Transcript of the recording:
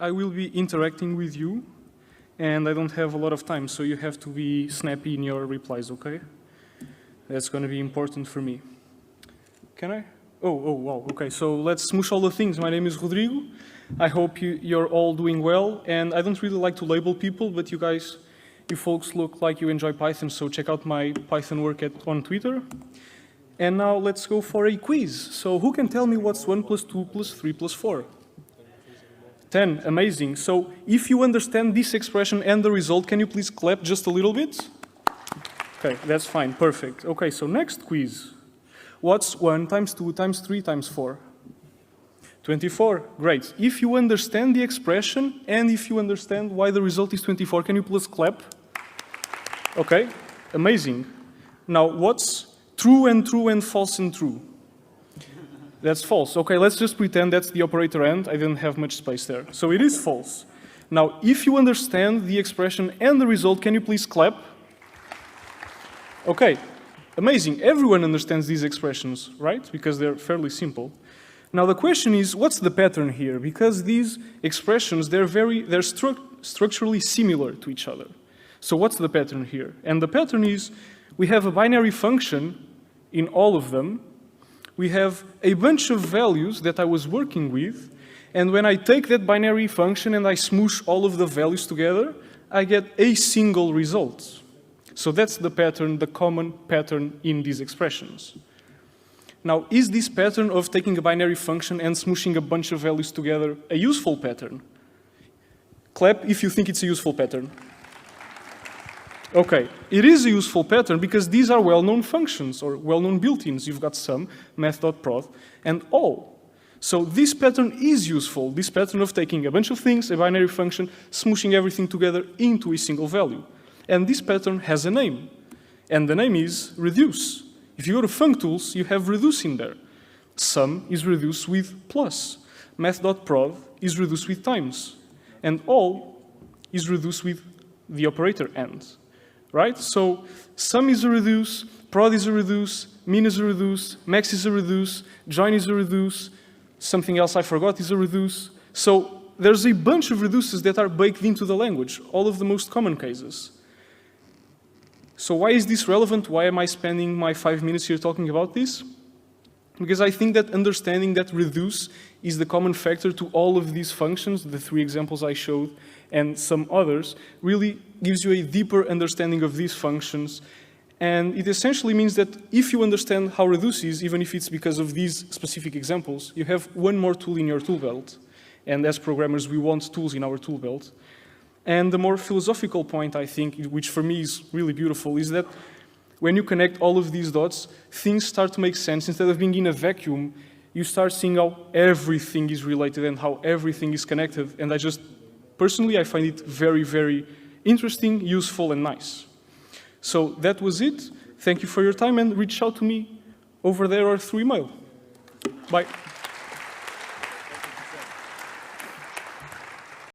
I will be interacting with you, and I don't have a lot of time, so you have to be snappy in your replies, okay? That's going to be important for me. Can I? Oh, wow, okay, so let's smoosh all the things. My name is Rodrigo. I hope you're all doing well, and I don't really like to label people, but you folks look like you enjoy Python, so check out my Python work on Twitter. And now let's go for a quiz. So who can tell me what's 1 plus 2 plus 3 plus 4? 10, amazing. So if you understand this expression and the result, can you please clap just a little bit? Okay, that's fine, perfect. Okay, so next quiz. What's 1 times 2 times 3 times 4? 24, great. If you understand the expression and if you understand why the result is 24, can you please clap? Okay, amazing. Now, what's true and false and true? That's false. Okay, let's just pretend that's the operator and. I didn't have much space there. So it is false. Now, if you understand the expression and the result, can you please clap? Okay, amazing. Everyone understands these expressions, right? Because they're fairly simple. Now, the question is, what's the pattern here? Because these expressions, they're structurally similar to each other. So what's the pattern here? And the pattern is, we have a binary function in all of them. We have a bunch of values that I was working with, and when I take that binary function and I smoosh all of the values together, I get a single result. So that's the pattern, the common pattern in these expressions. Now, is this pattern of taking a binary function and smooshing a bunch of values together a useful pattern? Clap if you think it's a useful pattern. Okay, it is a useful pattern because these are well-known functions or well-known built-ins. You've got sum, math.prod, and all. So this pattern is useful, this pattern of taking a bunch of things, a binary function, smooshing everything together into a single value. And this pattern has a name, and the name is reduce. If you go to functools, you have reduce in there. Sum is reduced with plus. Math.prod is reduced with times. And all is reduced with the operator and. Right? So sum is a reduce, prod is a reduce, min is a reduce, max is a reduce, join is a reduce, something else I forgot is a reduce. So there's a bunch of reduces that are baked into the language, all of the most common cases. So why is this relevant? Why am I spending my 5 minutes here talking about this? Because I think that understanding that reduce is the common factor to all of these functions, the 3 examples I showed, and some others, really gives you a deeper understanding of these functions. And it essentially means that if you understand how reduce is, even if it's because of these specific examples, you have one more tool in your tool belt. And as programmers, we want tools in our tool belt. And the more philosophical point, I think, which for me is really beautiful, is that when you connect all of these dots, things start to make sense. Instead of being in a vacuum, you start seeing how everything is related and how everything is connected. And personally, I find it very, very interesting, useful, and nice. So that was it. Thank you for your time, and reach out to me over there or through email. Bye.